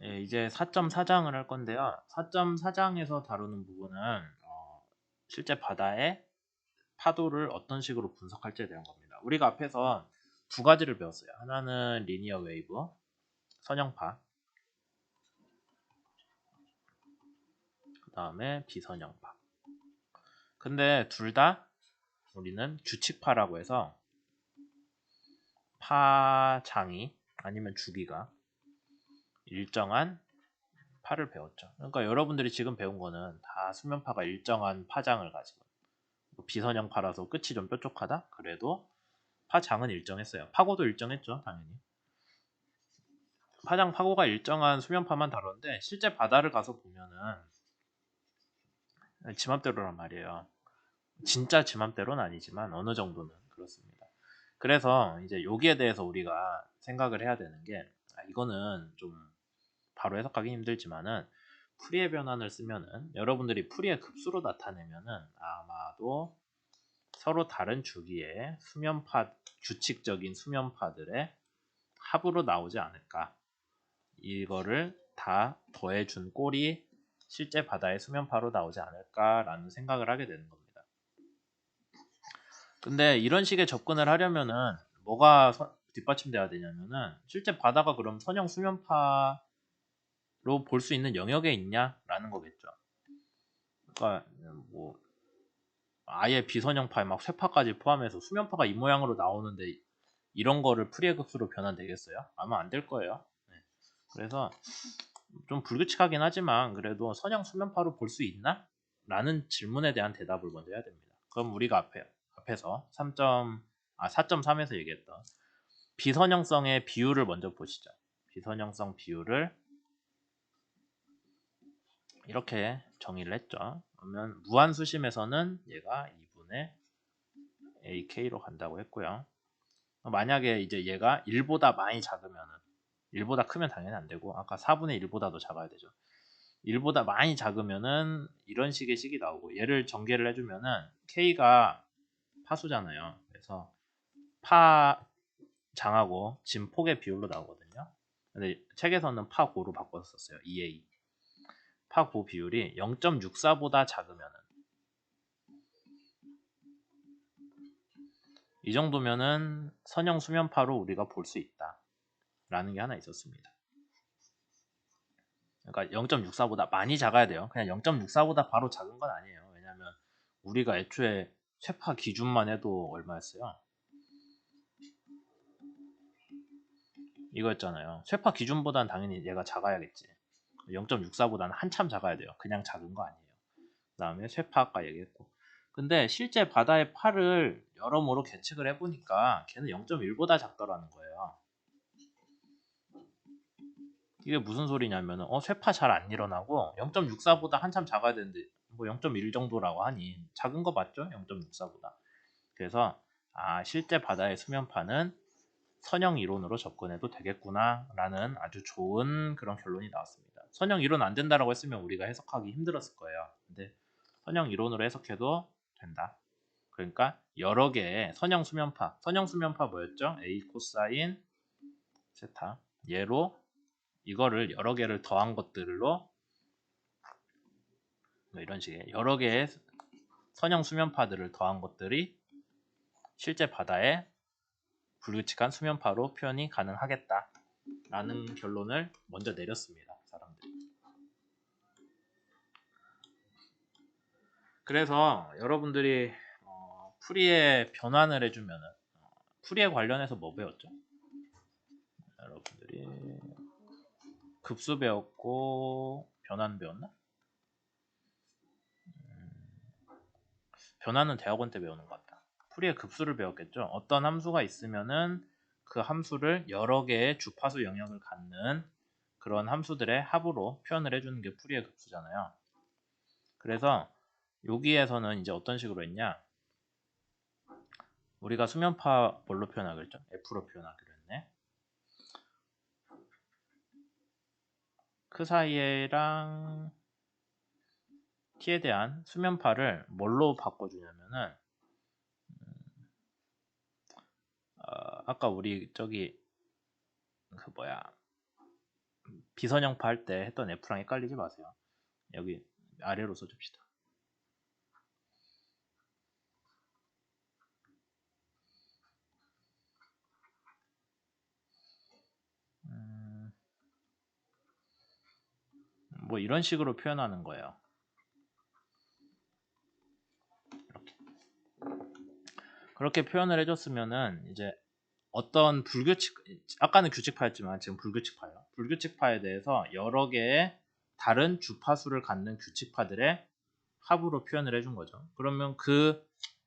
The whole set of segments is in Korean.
예, 이제 4.4장을 할 건데요. 4.4장에서 다루는 부분은 실제 바다의 파도를 어떤 식으로 분석할지에 대한 겁니다. 우리가 앞에서 두 가지를 배웠어요. 하나는 리니어 웨이브, 선형파, 그 다음에 비선형파. 근데 둘 다 우리는 규칙파라고 해서 파장이 아니면 주기가 일정한 파를 배웠죠. 그러니까 여러분들이 지금 배운 거는 다 수면파가 일정한 파장을 가지고 비선형파라서 끝이 좀 뾰족하다? 그래도 파장은 일정했어요. 파고도 일정했죠, 당연히. 파고가 일정한 수면파만 다뤘는데 실제 바다를 가서 보면은 지맘대로란 말이에요. 진짜 지맘대로는 아니지만 어느 정도는 그렇습니다. 그래서 이제 여기에 대해서 우리가 생각을 해야 되는 게 이거는 좀 바로 해석하기 힘들지만은 프리의 변환을 쓰면은 여러분들이 프리의 급수로 나타내면은 아마도 서로 다른 주기의 수면파 규칙적인 수면파들의 합으로 나오지 않을까. 이거를 다 더해준 꼴이 실제 바다의 수면파로 나오지 않을까라는 생각을 하게 되는 겁니다. 근데 이런 식의 접근을 하려면은 뭐가 뒷받침돼야 되냐면은 실제 바다가 그럼 선형 수면파로 볼 수 있는 영역에 있냐라는 거겠죠. 그러니까 뭐 아예 비선형파 막 쇠파까지 포함해서 수면파가 이 모양으로 나오는데 이런 거를 프리의 급수로 변환되겠어요? 아마 안 될 거예요. 네. 그래서 좀 불규칙하긴 하지만 그래도 선형 수면파로 볼 수 있나? 라는 질문에 대한 대답을 먼저 해야 됩니다. 그럼 우리가 앞에서 4.3에서 얘기했던 비선형성의 비율을 먼저 보시죠. 비선형성 비율을 이렇게 정의를 했죠. 그러면 무한수심에서는 얘가 2분의 AK로 간다고 했고요. 만약에 이제 얘가 1보다 많이 작으면은 1보다 크면 당연히 안 되고 아까 4분의 1보다도 작아야 되죠. 1보다 많이 작으면은 이런 식의 식이 나오고 얘를 전개를 해주면은 K가 파수잖아요. 그래서 파장하고 진폭의 비율로 나오거든요. 근데 책에서는 파고로 바꿨었어요. 2A. 파고 비율이 0.64보다 작으면은 이 정도면은 선형 수면파로 우리가 볼 수 있다. 라는 게 하나 있었습니다. 그러니까 0.64보다 많이 작아야 돼요. 그냥 0.64보다 바로 작은 건 아니에요. 왜냐하면 우리가 애초에 쇠파 기준만 해도 얼마였어요? 이거였잖아요. 쇠파 기준보다는 당연히 얘가 작아야겠지. 0.64보다는 한참 작아야 돼요. 그냥 작은 거 아니에요. 그 다음에 쇠파 아까 얘기했고. 근데 실제 바다의 파를 여러모로 계측을 해보니까 걔는 0.1보다 작더라는 거예요. 이게 무슨 소리냐면 쇠파 잘 안 일어나고 0.64보다 한참 작아야 되는데 뭐 0.1 정도라고 하니 작은 거 맞죠? 0.64보다. 그래서 실제 바다의 수면파는 선형 이론으로 접근해도 되겠구나 라는 아주 좋은 그런 결론이 나왔습니다. 선형 이론 안 된다라고 했으면 우리가 해석하기 힘들었을 거예요. 근데 선형 이론으로 해석해도 된다. 그러니까 여러 개의 선형 수면파 뭐였죠? A 코사인 세타 얘로 이거를 여러 개를 더한 것들로 이런 식의 여러 개의 선형 수면파들을 더한 것들이 실제 바다의 불규칙한 수면파로 표현이 가능하겠다라는 결론을 먼저 내렸습니다. 사람들이. 그래서 여러분들이 풀이에 변환을 해주면은 풀이에 관련해서 뭐 배웠죠? 여러분들이 급수 배웠고 변환 배웠나? 변환은 대학원 때 배우는 것 같다. 풀이의 급수를 배웠겠죠. 어떤 함수가 있으면은 그 함수를 여러 개의 주파수 영역을 갖는 그런 함수들의 합으로 표현을 해주는 게 풀이의 급수잖아요. 그래서 여기에서는 이제 어떤 식으로 했냐? 우리가 수면파 뭘로 표현하기로 했죠? F로 표현하기로 했네. 그 사이에랑 T에 대한 수면파를 뭘로 바꿔주냐면은 아까 우리 저기 그 뭐야 비선형파 할 때 했던 F랑 헷갈리지 마세요. 여기 아래로 써줍시다. 뭐 이런 식으로 표현하는 거예요. 이렇게. 그렇게 표현을 해줬으면은 이제 어떤 불규칙, 아까는 규칙파였지만 지금 불규칙파예요. 불규칙파에 대해서 여러 개의 다른 주파수를 갖는 규칙파들의 합으로 표현을 해준 거죠. 그러면 그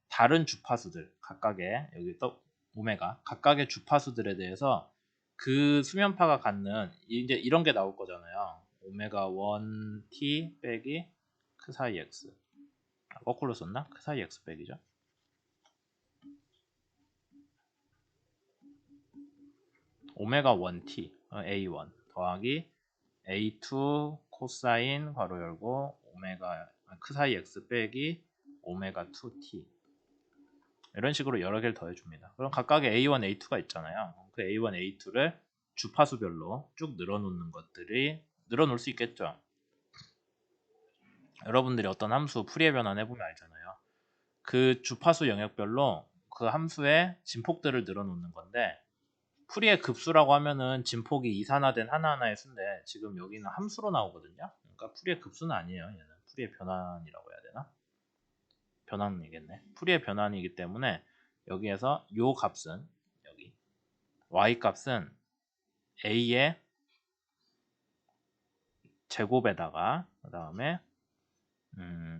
다른 주파수들 각각의 여기 또 오메가 각각의 주파수들에 대해서 그 수면파가 갖는 이제 이런 게 나올 거잖아요. 오메가 1t 빼기 크 사이 x. 거꾸로 썼나? 크 사이 x 빼기죠. 오메가 1t a1 더하기 a2 코사인 괄호 열고 오메가 크 사이 x 빼기 오메가 2t 이런 식으로 여러 개를 더해줍니다. 그럼 각각의 a1, a2가 있잖아요. 그 a1, a2를 주파수별로 쭉 늘어놓는 것들이 늘어놓을 수 있겠죠. 여러분들이 어떤 함수 풀이의 변환 해보면 알잖아요. 그 주파수 영역별로 그 함수의 진폭들을 늘어놓는 건데 풀이의 급수라고 하면은 진폭이 이산화된 하나하나의 수인데 지금 여기는 함수로 나오거든요. 그러니까 풀이의 급수는 아니에요. 얘는 풀이의 변환이라고 해야 되나? 변환이겠네. 풀이의 변환이기 때문에 여기에서 요 값은 여기 y 값은 a의 제곱에다가 그 다음에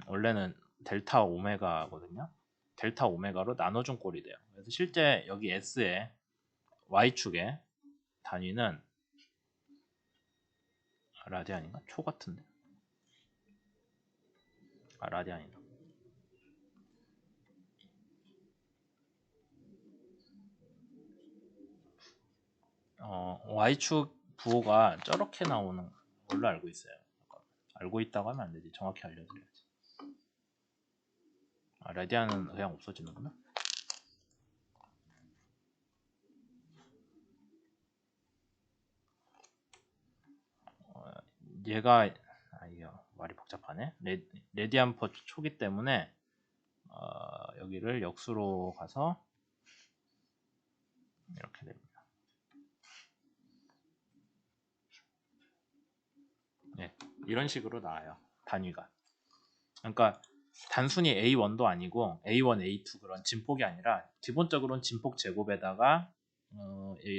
원래는 델타 오메가거든요. 델타 오메가로 나눠준 꼴이 돼요. 그래서 실제 여기 s의 y축의 단위는 라디안인가? 초 같은데. 라디안이다. y축 부호가 저렇게 나오는 걸로 알고 있어요. 알고 있다고 하면 안 되지. 정확히 알려드려야지. 라디안은 그냥 없어지는구나. 얘가 이게 말이 복잡하네. 레디안 퍼 초기 때문에 여기를 역수로 가서 이렇게 됩니다. 네, 이런 식으로 나와요. 단위가. 그러니까 단순히 A1도 아니고 A1, A2 그런 진폭이 아니라 기본적으로는 진폭 제곱에다가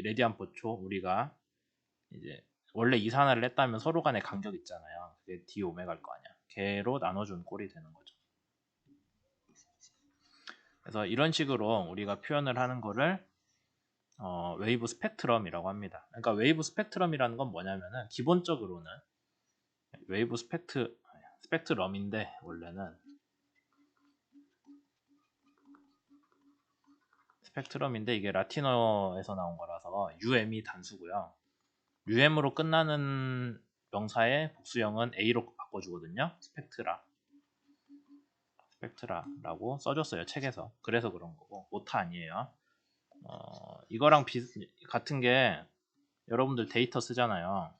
레디안 퍼초 우리가 이제 원래 이산화를 했다면 서로 간의 간격 있잖아요. 그게 d 오메가일 거 아니야. 걔로 나눠준 꼴이 되는 거죠. 그래서 이런 식으로 우리가 표현을 하는 거를 웨이브 스펙트럼이라고 합니다. 그러니까 웨이브 스펙트럼이라는 건 뭐냐면은 기본적으로는 웨이브 스펙트럼인데 원래는 스펙트럼인데 이게 라틴어에서 나온 거라서 UM이 단수고요. UM으로 끝나는 명사의 복수형은 A로 바꿔주거든요. 스펙트라라고 써줬어요. 책에서. 그래서 그런 거고 오타 아니에요. 이거랑 같은 게 여러분들 데이터 쓰잖아요.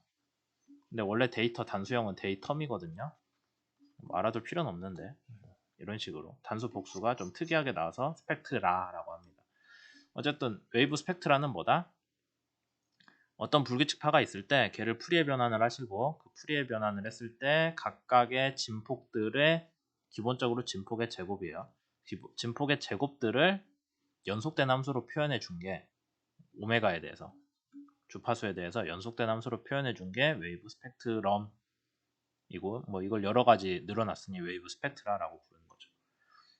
근데 원래 데이터 단수형은 데이텀이거든요. 뭐 알아둘 필요는 없는데 이런 식으로 단수 복수가 좀 특이하게 나와서 스펙트라라고 합니다. 어쨌든 웨이브 스펙트라는 뭐다? 어떤 불규칙파가 있을 때 걔를 풀이의 변환을 하시고 그 풀이의 변환을 했을 때 각각의 진폭들의 기본적으로 진폭의 제곱이에요. 진폭의 제곱들을 연속된 함수로 표현해 준 게 오메가에 대해서 주파수에 대해서 연속된 함수로 표현해 준 게 웨이브 스펙트럼이고 뭐 이걸 여러 가지 늘어났으니 웨이브 스펙트라라고 부르는 거죠.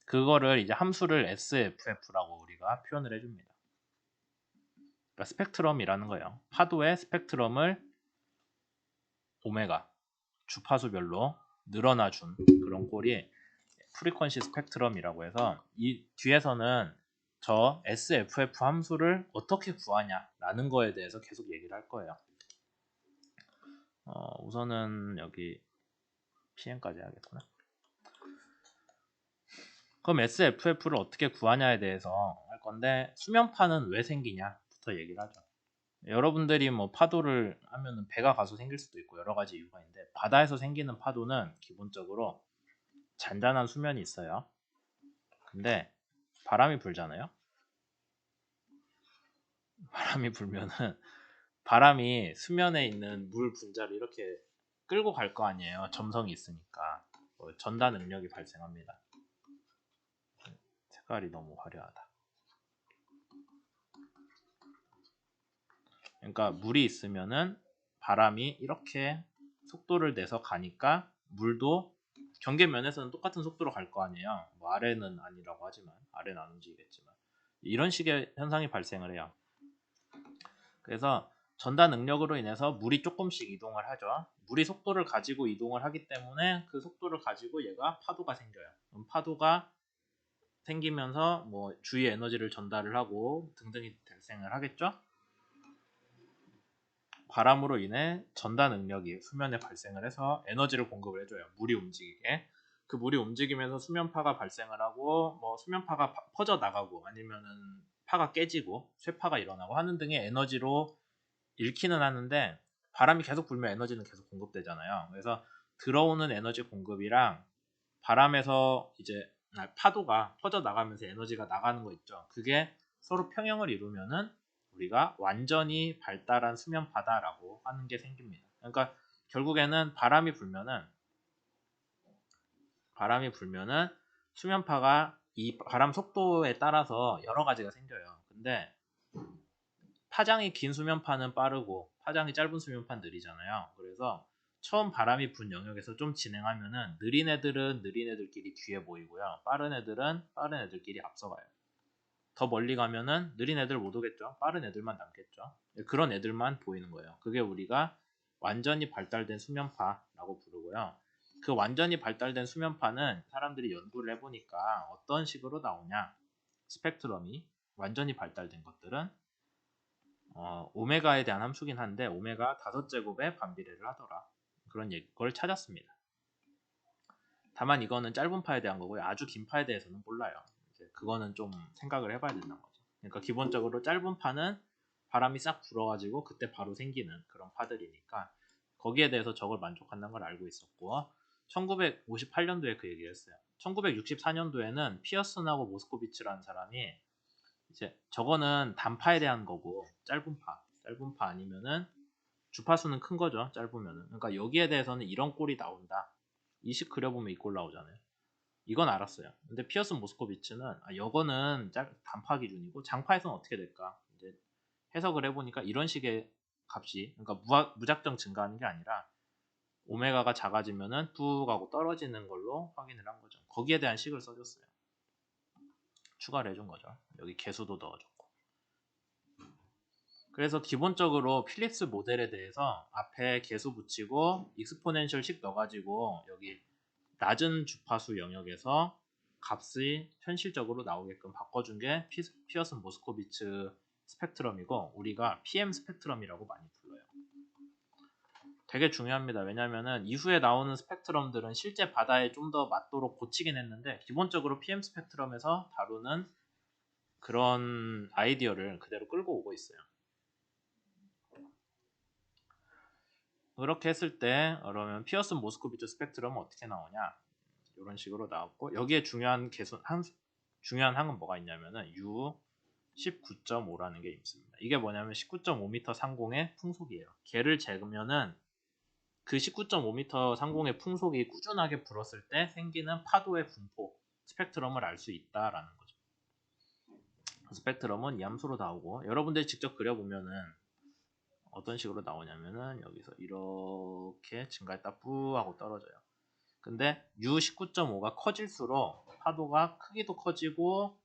그거를 이제 함수를 SFF라고 우리가 표현을 해줍니다. 그러니까 스펙트럼이라는 거예요. 파도의 스펙트럼을 오메가 주파수별로 늘어나준 그런 꼴이 프리퀀시 스펙트럼이라고 해서 이 뒤에서는 저 SFF 함수를 어떻게 구하냐라는 거에 대해서 계속 얘기를 할 거예요. 우선은 여기 PN까지 해야겠구나. 그럼 SFF를 어떻게 구하냐에 대해서 할 건데 수면파는 왜 생기냐부터 얘기를 하죠. 여러분들이 뭐 파도를 하면은 배가 가서 생길 수도 있고 여러 가지 이유가 있는데, 바다에서 생기는 파도는 기본적으로 잔잔한 수면이 있어요. 근데 바람이 불잖아요. 바람이 불면은 바람이 수면에 있는 물 분자를 이렇게 끌고 갈 거 아니에요. 점성이 있으니까. 전다 능력이 발생합니다. 색깔이 너무 화려하다. 그러니까 물이 있으면은 바람이 이렇게 속도를 내서 가니까 물도 경계면에서는 똑같은 속도로 갈 거 아니에요. 뭐 아래는 아니라고 하지만, 아래는 안 움직이겠지만 이런 식의 현상이 발생을 해요. 그래서 전다 능력으로 인해서 물이 조금씩 이동을 하죠. 물이 속도를 가지고 이동을 하기 때문에 그 속도를 가지고 얘가 파도가 생겨요. 그럼 파도가 생기면서 뭐 주위에 에너지를 전달을 하고 등등이 발생을 하겠죠. 바람으로 인해 전다 능력이 수면에 발생을 해서 에너지를 공급을 해줘요. 물이 움직이게. 그 물이 움직이면서 수면파가 발생을 하고 뭐 수면파가 퍼져 나가고 아니면은 파가 깨지고 쇠파가 일어나고 하는 등의 에너지로 잃기는 하는데, 바람이 계속 불면 에너지는 계속 공급되잖아요. 그래서 들어오는 에너지 공급이랑 바람에서 이제 파도가 퍼져 나가면서 에너지가 나가는 거 있죠. 그게 서로 평형을 이루면은 우리가 완전히 발달한 수면 바다라고 하는 게 생깁니다. 그러니까 결국에는 바람이 불면은 수면파가 이 바람 속도에 따라서 여러 가지가 생겨요. 근데 파장이 긴 수면파는 빠르고 파장이 짧은 수면파는 느리잖아요. 그래서 처음 바람이 분 영역에서 좀 진행하면은 느린 애들은 느린 애들끼리 뒤에 보이고요. 빠른 애들은 빠른 애들끼리 앞서가요. 더 멀리 가면은 느린 애들 못 오겠죠. 빠른 애들만 남겠죠. 그런 애들만 보이는 거예요. 그게 우리가 완전히 발달된 수면파라고 부르고요. 그 완전히 발달된 수면파는 사람들이 연구를 해보니까 어떤 식으로 나오냐. 스펙트럼이 완전히 발달된 것들은 오메가에 대한 함수긴 한데 오메가 5제곱에 반비례를 하더라. 그런 걸 찾았습니다. 다만 이거는 짧은 파에 대한 거고요. 아주 긴 파에 대해서는 몰라요. 이제 그거는 좀 생각을 해봐야 된다는 거죠. 그러니까 기본적으로 짧은 파는 바람이 싹 불어가지고 그때 바로 생기는 그런 파들이니까 거기에 대해서 저걸 만족한다는 걸 알고 있었고, 1958년도에 그 얘기를 했어요. 1964년도에는 피어슨하고 모스코비츠라는 사람이 이제 저거는 단파에 대한 거고 짧은 파 아니면은 주파수는 큰 거죠. 짧으면은. 그러니까 여기에 대해서는 이런 꼴이 나온다. 이 식 그려보면 이 꼴 나오잖아요. 이건 알았어요. 근데 피어슨 모스코비츠는 이거는 단파 기준이고 장파에서는 어떻게 될까? 이제 해석을 해보니까 이런 식의 값이, 그러니까 무작정 증가하는 게 아니라 오메가가 작아지면은 뚝 하고 떨어지는 걸로 확인을 한 거죠. 거기에 대한 식을 써줬어요. 추가를 해준 거죠. 여기 개수도 넣어줬고. 그래서 기본적으로 필립스 모델에 대해서 앞에 개수 붙이고 익스포넨셜식 넣어가지고 여기 낮은 주파수 영역에서 값이 현실적으로 나오게끔 바꿔준 게 피어슨 모스코비츠 스펙트럼이고 우리가 PM 스펙트럼이라고 많이 불러요. 되게 중요합니다. 왜냐면은 이후에 나오는 스펙트럼들은 실제 바다에 좀 더 맞도록 고치긴 했는데 기본적으로 PM 스펙트럼에서 다루는 그런 아이디어를 그대로 끌고 오고 있어요. 그렇게 했을 때 그러면 피어슨 모스코비츠 스펙트럼은 어떻게 나오냐, 이런 식으로 나왔고 여기에 중요한 항은 뭐가 있냐면은 U 19.5라는 게 있습니다. 이게 뭐냐면 19.5m 상공의 풍속이에요. 걔를 재으면은 그 19.5m 상공의 풍속이 꾸준하게 불었을 때 생기는 파도의 분포 스펙트럼을 알 수 있다라는 거죠. 스펙트럼은 이 함수로 나오고 여러분들이 직접 그려보면은 어떤 식으로 나오냐면은 여기서 이렇게 증가했다 뿌 하고 떨어져요. 근데 U19.5가 커질수록 파도가 크기도 커지고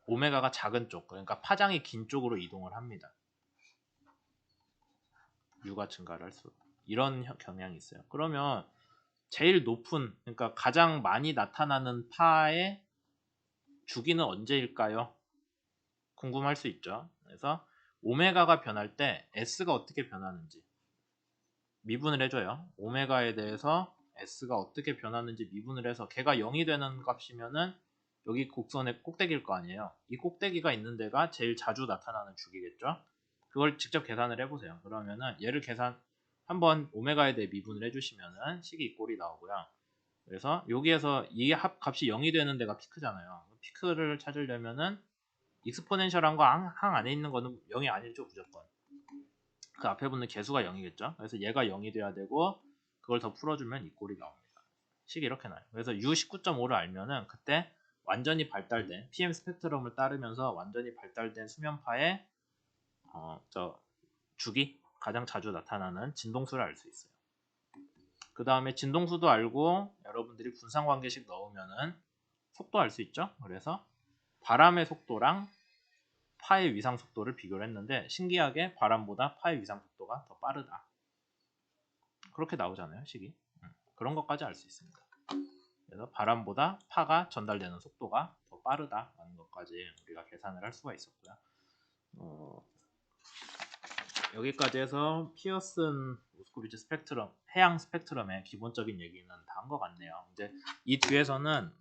오메가가 작은 쪽, 그러니까 파장이 긴 쪽으로 이동을 합니다. U가 증가를 할수록 이런 경향이 있어요. 그러면 제일 높은, 그러니까 가장 많이 나타나는 파의 주기는 언제일까요? 궁금할 수 있죠. 그래서 오메가가 변할 때 S가 어떻게 변하는지 미분을 해줘요. 오메가에 대해서 S가 어떻게 변하는지 미분을 해서 걔가 0이 되는 값이면은 여기 곡선의 꼭대기일 거 아니에요. 이 꼭대기가 있는 데가 제일 자주 나타나는 주기겠죠. 그걸 직접 계산을 해보세요. 그러면은 얘를 한번 오메가에 대해 미분을 해주시면은 식이 이 꼴이 나오고요. 그래서 여기에서 이 값이 0이 되는 데가 피크잖아요. 피크를 찾으려면은 익스포넨셜한 거 항 안에 있는 거는 0이 아니죠, 무조건. 그 앞에 붙는 개수가 0이겠죠. 그래서 얘가 0이 돼야 되고 그걸 더 풀어주면 이 꼴이 나옵니다. 식이 이렇게 나요. 그래서 U19.5를 알면은 그때 완전히 발달된 PM 스펙트럼을 따르면서 완전히 발달된 수면파의 주기 가장 자주 나타나는 진동수를 알 수 있어요. 그 다음에 진동수도 알고 여러분들이 분상관계식 넣으면은 속도 알 수 있죠. 그래서 바람의 속도랑 파의 위상 속도를 비교를 했는데 신기하게 바람보다 파의 위상 속도가 더 빠르다. 그렇게 나오잖아요, 식이. 그런 것까지 알 수 있습니다. 그래서 바람보다 파가 전달되는 속도가 더 빠르다라는 것까지 우리가 계산을 할 수가 있었고요. 여기까지 해서 피어슨 모스코비치 스펙트럼, 해양 스펙트럼의 기본적인 얘기는 다 한 것 같네요. 이제 이 뒤에서는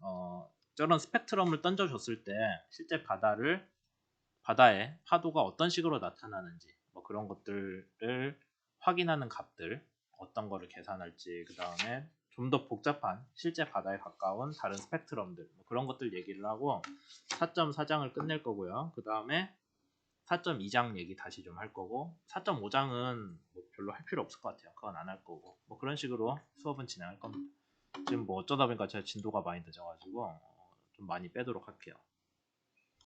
저런 스펙트럼을 던져줬을 때 실제 바다의 파도가 어떤 식으로 나타나는지 뭐 그런 것들을 확인하는 값들 어떤 거를 계산할지 그 다음에 좀 더 복잡한 실제 바다에 가까운 다른 스펙트럼들 뭐 그런 것들 얘기를 하고 4.4장을 끝낼 거고요. 그 다음에 4.2장 얘기 다시 좀 할 거고 4.5장은 뭐 별로 할 필요 없을 것 같아요. 그건 안 할 거고 뭐 그런 식으로 수업은 진행할 겁니다. 지금 뭐 어쩌다 보니까 제가 진도가 많이 늦어가지고 좀 많이 빼도록 할게요.